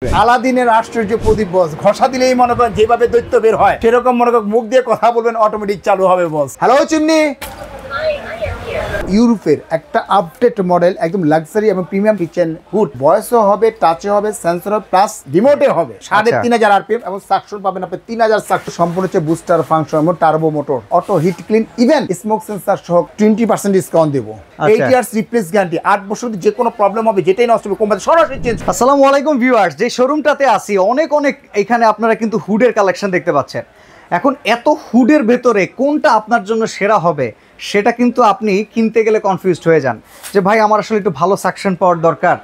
আলাদিনের আশ্চর্য প্রদীপ বস, ঘষা দিলেই মনে করেন যেভাবে দৈত্য বের হয় সেরকম মনে করেন মুখ দিয়ে কথা বলবেন, অটোমেটিক চালু হবে বস। হ্যালো চিমনি, ইউরোপের একটা আপডেট মডেল, একদম লাক্সারি এবং প্রিমিয়াম কিচেন হুড, ভয়েসও হবে, টাচে হবে, সেন্সর হবে, প্লাস রিমোটে হবে। 3500 আরপিএম এবং সাকশন পাবেন আপনি 3000 সাকশন। সম্পূর্ণ হচ্ছে বুস্টার ফাংশন এবং turbo motor, auto hit clean, even smoke sensor সহ 20% ডিসকাউন্ট দেবো। 8 ইয়ার্স রিপ্লেস গ্যারান্টি, 8 বছর যে কোনো প্রবলেম হবে, যেটাই নষ্ট হবে কোম্পানি সরাসরি চেঞ্জ। আসসালামু আলাইকুম ভিউয়ার্স, যে শোরুমটাতে আসি অনেক এখানে আপনারা কিন্তু হুডের কালেকশন দেখতে পাচ্ছেন। এখন এত হুডের ভেতরে কোনটা আপনার জন্য সেরা হবে সেটা কিন্তু আপনি কিনতে গেলে কনফিউজড হয়ে যান যে ভাই আমার আসলে একটু ভালো সাকশন পাওয়ার দরকার,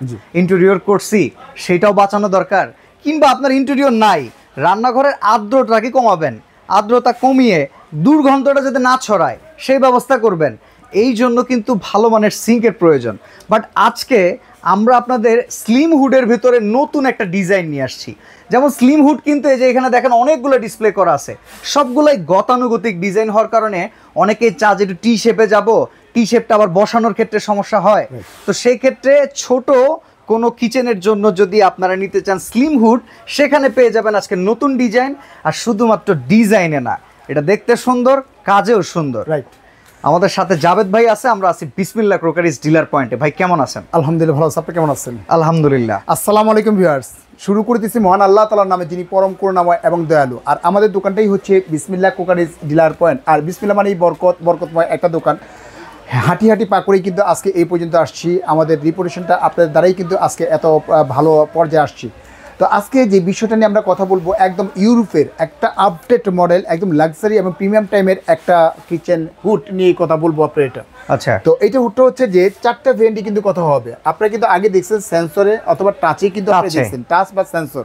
ইন্টেরিয়র করছি সেটাও বাঁচানো দরকার, কিংবা আপনার ইন্টেরিয়র নাই, রান্নাঘরের আর্দ্রতাকে কমাবেন, আর্দ্রতা কমিয়ে দুর্গন্ধটা যাতে না ছড়ায় সেই ব্যবস্থা করবেন। এই জন্য কিন্তু ভালো মানের সিঙ্কের প্রয়োজন। বাট আজকে আমরা আপনাদের স্লিম হুডের ভিতরে নতুন একটা ডিজাইন নিয়ে আসছি। যেমন স্লিম হুড কিন্তু এই যে এখানে দেখেন অনেকগুলো ডিসপ্লে করা আছে, সবগুলোই গতানুগতিক ডিজাইন হওয়ার কারণে অনেকেই চা যে একটু টি শেপে যাবো, টি শেপটা আবার বসানোর ক্ষেত্রে সমস্যা হয়। তো সেই ক্ষেত্রে ছোট কোনো কিচেনের জন্য যদি আপনারা নিতে চান স্লিম হুড, সেখানে পেয়ে যাবেন আজকে নতুন ডিজাইন। আর শুধুমাত্র ডিজাইনে না, এটা দেখতে সুন্দর, কাজেও সুন্দর। রাইট, আমাদের সাথে জাভেদ ভাই আছে, আমরা আছি বিসমিল্লাহ ক্রোকারিজ ডিলার পয়েন্টে। ভাই কেমন আছেন? আলহামদুলিল্লাহ ভালো আছি, আপনি কেমন আছেন? আলহামদুলিল্লাহ। আসসালামু আলাইকুম ভিউয়ার্স, শুরু করতেছি মহান আল্লাহ তাআলার নামে, যিনি পরম করুণাময় এবং দয়ালু। আর আমাদের দোকানটাই হচ্ছে বিসমিল্লাহ ক্রোকারিজ ডিলার পয়েন্ট। আর বিসমিল্লাহ মানেই বরকতময় একটা দোকান। হাঁটি হাঁটি পা করেই কিন্তু আজকে এই পর্যন্ত আসছি। আমাদের রিপুটেশনটা আপনাদের দ্বারাই কিন্তু আজকে এত ভালো পর্যায়ে আসছি। তো আজকে যে বিষয়টা নিয়ে আমরা কথা বলবো, একদম ইউরোপের একটা আপডেট মডেল, একদম লাক্সারি এবং প্রিমিয়াম টাইমের একটা কিচেন হুড নিয়ে কথা বলবো আপনার। এটা আচ্ছা, তো এইটা হুডটা হচ্ছে যে 4টা ভেরিয়েন্টে কিন্তু কথা হবে। আপনারা কিন্তু আগে দেখছেন সেন্সরে অথবা টাচে, কিন্তু আপনারা দেখছেন টাচ বা সেন্সর।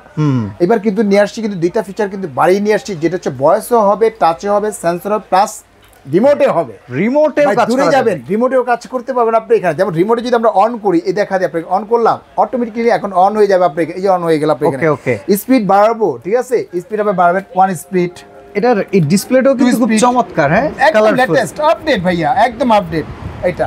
এবার কিন্তু নিয়ে আসছি কিন্তু 2টা ফিচার কিন্তু বাড়িয়ে নিয়ে আসছি, যেটা হচ্ছে ভয়েসও হবে, টাচে হবে, সেন্সর হবে, প্লাস রিমোটে হবে। রিমোটেও কাজ দূরে যাবেন, রিমোটেও কাজ করতে পারবেন আপনি এখানে। যেমন রিমোটে যদি আমরা অন করি, এই দেখা যায় আপনাকে অন করলাম, অটোমেটিক্যালি এখন অন হয়ে যাবে আপনাকে। এই যে অন হয়ে গেল আপনাকে। ওকে, স্পিড বাড়াবো, ঠিক আছে, স্পিড আপনি বাড়াবেন 1 স্পিড। এটার এই ডিসপ্লেটাও কিন্তু খুব চমৎকার। হ্যাঁ, একদম লেটেস্ট আপডেট ভাইয়া, একদম আপডেট এটা।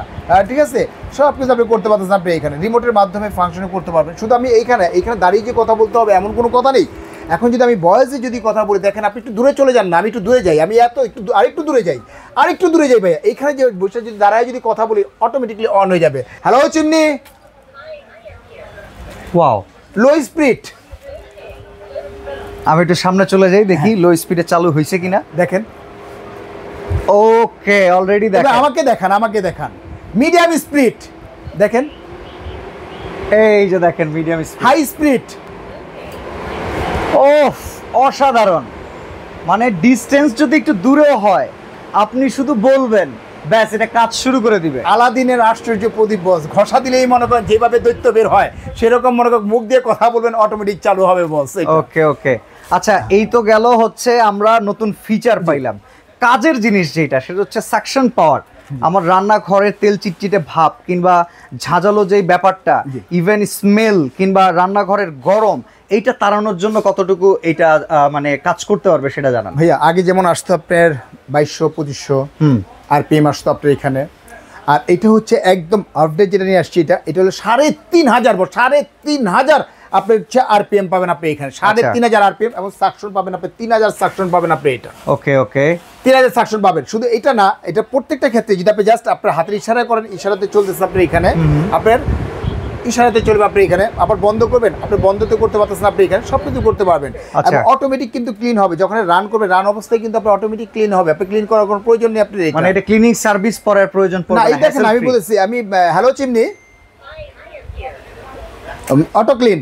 ঠিক আছে, সব কিছু আপনি করতে পারতেছেন। আপনি এখানে রিমোটের মাধ্যমে ফাংশন করতে পারবেন। শুধু আমি এইখানে দাঁড়িয়ে যে কথা বলতে হবে এমন কোনো কথা নেই। এখন যদি আমি ভয়েসে যদি কথা বলি, দেখেন আপনি একটু দূরে চলে যান না, আমি একটু দূরে যাই, আমি আরেকটু দূরে যাই ভাইয়া। এইখানে যে বসে যদি দাঁড়ায় যদি কথা বলি, অটোমেটিকলি অন হয়ে যাবে। Hello chimney, wow, low speed. আমি একটু সামনে চলে যাই, দেখি লো স্পিডে চালু হয়েছে কিনা। দেখেন, ওকে, অলরেডি দেখেন। আমাকে দেখান মিডিয়াম স্পিড। দেখেন, এই যে দেখেন মিডিয়াম স্পিড, হাই স্পিড। ওফ, অসাধারণ। মানে ডিসটেন্স যদি একটু দূরেও হয়, আপনি শুধু বলবেন, ব্যাস এটা কাজ শুরু করে দিবে। আলাদিনের আশ্চর্য প্রদীপ বস, ঘষা দিলেই মনে করেন যেভাবে দৈত্য বের হয় সেরকম মনে করেন মুখ দিয়ে কথা বলবেন, অটোমেটিক চালু হবে বস। ওকে, আচ্ছা, এই তো গেল হচ্ছে আমরা নতুন ফিচার পাইলাম। কাজের জিনিস যেটা, সেটা হচ্ছে সাকশন পাওয়ার। আমার রান্নাঘরের তেল চিটচিটে ভাব কিংবা ঝাঁঝালো যেই ব্যাপারটা, ইভেন স্মেল কিংবা রান্নাঘরের গরম, এইটা তাড়ানোর জন্য কতটুকু এইটা মানে কাজ করতে পারবে সেটা জানান ভাইয়া। আগে যেমন আসতো আপনার 2200-2500 আরপিএম আসতো আপনার এখানে। আর এটা হচ্ছে একদম আপডেট যেটা নিয়ে আসছি, এটা হলো 3500 3500 আপনার হচ্ছে আরপিএম পাবেন আপনি এখানে। 3500 আরপিএম এবং সাকশন পাবেন আপনি 3000 সাকশন পাবেন আপনি। এটা ওকে 3000 সাকশন পাবেন। শুধু এটা না, এটা প্রত্যেকটা ক্ষেত্রে যদি আপনি জাস্ট আপনার হাতের ইশারা করেন, ইশারাতে চলতেছে আপনি এখানে, আপনার ইশারাতে চলবে আপনি এখানে। আবার বন্ধ করবেন, আপনি বন্ধতে করতে পারতেছেন আপনি এখানে, সব কিছু করতে পারবেন। এবং অটোমেটিক কিন্তু ক্লিন হবে যখন রান করবে, রান অবস্থায় কিন্তু আপনার অটোমেটিক ক্লিন হবে। আপনি ক্লিন করার কোনো প্রয়োজন নেই আপনি, মানে এটা ক্লিনিং সার্ভিস পরের প্রয়োজন পড়বে না। এই দেখেন আমি বলেছি, আমি হ্যালো চিমনি, অটো ক্লিন।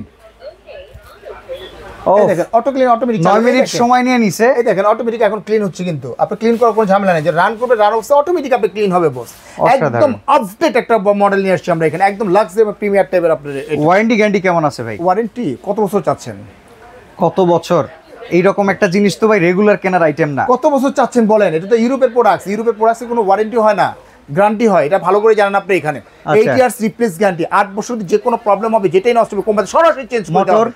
দেখেন অটো ক্লিন, অটোমেটিক 9 মিনিট সময় নিয়ে নিছে। এই দেখেন অটোমেটিক এখন ক্লিন হচ্ছে, কিন্তু আপনি ক্লিন করার কোনো ঝামেলা নেই। যে রান করবে, রান অবস্থা অটোমেটিক আপনি ক্লিন হবে বস। একদম আপডেট একটা মডেল নিয়ে আসছি আমরা এখানে, একদম লাক্সারি এবং প্রিমিয়ার টাইপের। আপনার ওয়ারেন্টি গ্যারান্টি কেমন আছে ভাই? ওয়ারেন্টি কত বছর চাচ্ছেন? কত বছর? এইরকম একটা জিনিস তো ভাই রেগুলার কেনার আইটেম না। কত বছর চাচ্ছেন বলেন? এটা তো ইউরোপের প্রোডাক্ট, ইউরোপের প্রোডাক্টে কোনো ওয়ারেন্টি হয় না, গ্যারান্টি হয়। এটা ভালো করে জানেন আপনি এখানে। 8 ইয়ার্স রিপ্লেস গ্যারান্টি, 8 বছর যে কোনো প্রবলেম হবে, যেটাই নষ্ট হবে কোম্পানি সরাসরি চেঞ্জ করে দেবে। Motor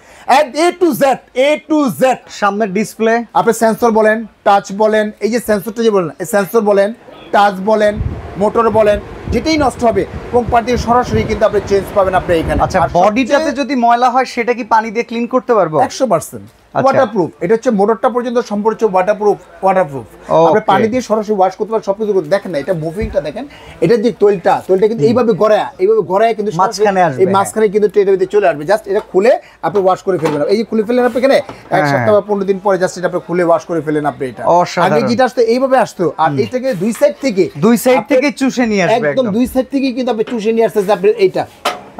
A to Z। সামনের ডিসপ্লে, আপনি সেন্সর বলেন, টাচ বলেন, এই যে সেন্সরটা যে বলেন, এই সেন্সর বলেন, টাচ বলেন, মোটর বলেন, যেটাই নষ্ট হবে কোম্পানি থেকে সরাসরি কিন্তু আপনি চেঞ্জ পাবেন আপনি এখানে। আচ্ছা, বডিটাতে যদি ময়লা হয় সেটা কি পানি দিয়ে ক্লিন করতে পারবো? 100% ওয়াটারপ্রুফ। এটা হচ্ছে মোটরটা পর্যন্ত সম্পূর্ণ ওয়াটারপ্রুফ। আপনি পানি দিয়ে সরাসরি ওয়াশ করতে পারেন, সবকিছু করতে। দেখেন না এটা মুভিংটা দেখেন, এটা যে তৈলটা কিন্তু এইভাবে গড়ায় কিন্তু মাঝখানে আসবে, এই মাঝখানে কিন্তু ট্রেনের ভিতরে চলে আসবে। জাস্ট এটা খুলে আপনি ওয়াশ করে ফেলবেন। এই যে খুলে ফেললেন আপনি এখানে 1 সপ্তাহ বা 15 দিন পরে জাস্ট এটা আপনি খুলে ওয়াশ করে ফেলেন আপনি। এটা আগে যেটা আসতো এইভাবে আসতো, আর এইটাকে দুই সাইড থেকে চুষে নিয়ে আসবে, একদম দুই সাইড থেকে কিন্তু আপনি চুষে নিয়ে আসতেছে আপনি এইটা।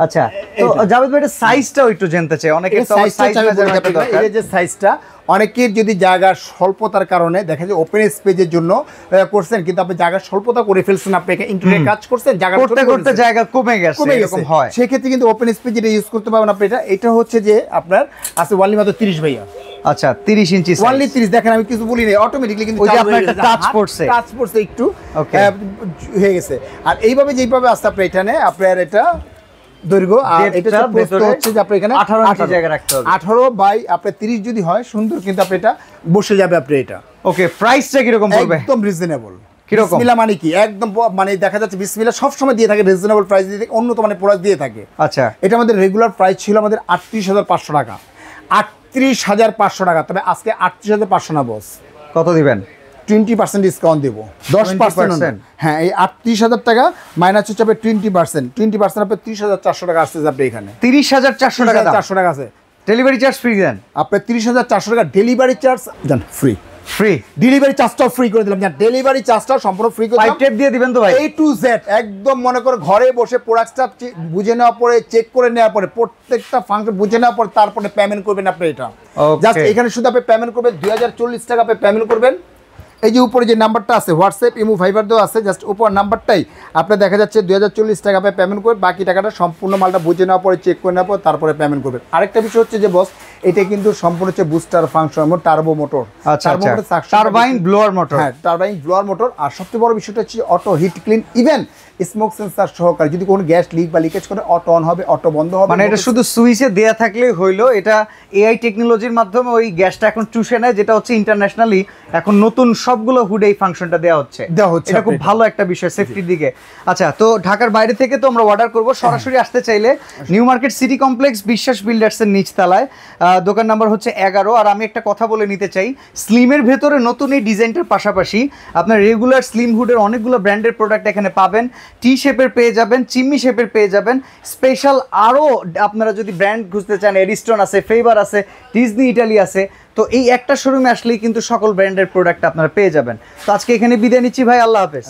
আচ্ছা, তো জাভেদ ভাই এটা সাইজটাও একটু জানতে চাই। অনেকে তো সাইজ এই যে সাইজটা অনেকের যদি জায়গার স্বল্পতার কারণে দেখা যায় ওপেন স্পেসের জন্য করছেন, কিন্তু আপনি জায়গার স্বল্পতা করে ফেলছেন, আপনি ইন্টেরিয়র কাজ করছেন, জায়গা করতে জায়গা কমে গেছে, এরকম হয়। সেই ক্ষেত্রে কিন্তু ওপেন স্পেস যেটা ইউজ করতে পারবেন আপনি। এটা হচ্ছে যে আপনার আছে ওয়ানলি মাত্র 30 ভাইয়া। আচ্ছা, 30 ইঞ্চি ওয়ানলি 30। দেখেন আমি কিছু বলি না, অটোমেটিক্যালি কিন্তু ওই যে আপনার একটা টাচ পড়ছে একটু হয়ে গেছে। আর এইভাবে যেভাবে আসছে আপনি এখানে আপনার এটা দৈর্ঘ্য, আর এটা হচ্ছে যে আপনি এখানে 18 ইঞ্চি জায়গা রাখতে হবে। 18 বাই আপনার 30 যদি হয় সুন্দর, কিন্তু আপনি এটা বসে যাবে আপনি এটা। ওকে, প্রাইসটা কি রকম পড়বে? একদম রিজনেবল। কিরকম? বিসমিল্লাহ মানে কি একদম মানে দেখা যাচ্ছে বিসমিল্লাহ সব সময় দিয়ে থাকে রিজনেবল প্রাইস দিয়ে থাকে, উন্নত মানের প্রোডাক্ট দিয়ে থাকে। আচ্ছা, এটা আমাদের রেগুলার প্রাইস ছিল আমাদের 38,500 টাকা। 38,500 টাকা। তবে আজকে 38,500 না বস। কত দিবেন? 20% ডিসকাউন্ট দেবো। 10%। হ্যাঁ, এই 38,000 টাকা মাইনাস হচ্ছে 20% আপনি 30,400 টাকা আসছে আপনি এখানে। 30,400 টাকা, 400 টাকা আছে। ডেলিভারি চার্জ ফ্রি দেন আপনি 30,400 টাকা ডেলিভারি চার্জ দেন ফ্রি। ডেলিভারি চার্জটাও ফ্রি করে দিলাম। ডেলিভারি চার্জটাও সম্পূর্ণ ফ্রি করে দিলাম। 5 টেপ দিয়ে দিবেন তো ভাই? A to Z একদম মনে করে ঘরে বসে প্রোডাক্টটা বুঝে নেওয়ার পরে, চেক করে নেওয়ার পরে, প্রত্যেকটা ফাংশন বুঝে নেওয়ার পরে তারপরে পেমেন্ট করবেন আপনি। এটা জাস্ট এখানে শুধু আপনি পেমেন্ট করবেন 2040 টাকা আপনি পেমেন্ট করবেন। এই যে উপরে যে নাম্বারটা আছে হোয়াটসঅ্যাপ ইমো ভাইবার দেওয়া আছে, জাস্ট উপর নাম্বারটাই আপনার দেখা যাচ্ছে 2040 টাকা আপনি পেমেন্ট করবেন। বাকি টাকাটা সম্পূর্ণ মালটা বুঝে নেওয়ার পরে, চেক করে নেওয়ার পর তারপরে পেমেন্ট করবেন। আরেকটা বিষয় হচ্ছে যে বস, এটা কিন্তু সম্পূর্ণ হচ্ছে booster function, turbo motor. Turbine blower motor. হ্যাঁ, টারবাইন ব্লোয়ার মোটর। আর সবচেয়ে বড় বিষয়টা হচ্ছে auto hit clean, even smoke sensor সহকারে যদি কোনো গ্যাস লিক বা লিকেজ করে অটো অন হবে, অটো বন্ধ হবে। মানে এটা শুধু সুইচে দেয়া থাকলেই হইলো। এটা এআই টেকনোলজির মাধ্যমে ওই গ্যাসটা এখন চুষে নেয়, যেটা হচ্ছে ইন্টারন্যাশনালি এখন নতুন সবগুলো হুডে এই ফাংশনটা দেওয়া হচ্ছে। এটা খুব ভালো একটা বিষয় সেফটির দিকে। আচ্ছা, তো ঢাকার বাইরে থেকে তো আমরা অর্ডার করব। সরাসরি আসতে চাইলে নিউ মার্কেট সিটি কমপ্লেক্স বিশ্বাস বিল্ডার্সের নিচতলায়, দোকান নাম্বার হচ্ছে 11। আর আমি একটা কথা বলে নিতে চাই, স্লিমের ভেতরে নতুন এই ডিজাইনটার পাশাপাশি আপনার রেগুলার স্লিম হুডের অনেকগুলো ব্র্যান্ডের প্রোডাক্ট এখানে পাবেন। টি শেপের পেয়ে যাবেন, চিম্মি শেপের পেয়ে যাবেন, স্পেশাল আরও আপনারা যদি ব্র্যান্ড খুঁজতে চান, এরিস্টন আছে, ফেভার আছে, ডিজনি ইটালি আছে। তো এই একটা শোরুমে আসলেই কিন্তু সকল ব্র্যান্ডের প্রোডাক্ট আপনারা পেয়ে যাবেন। তো আজকে এখানে বিদায় নিচ্ছি ভাই, আল্লাহ হাফেজ।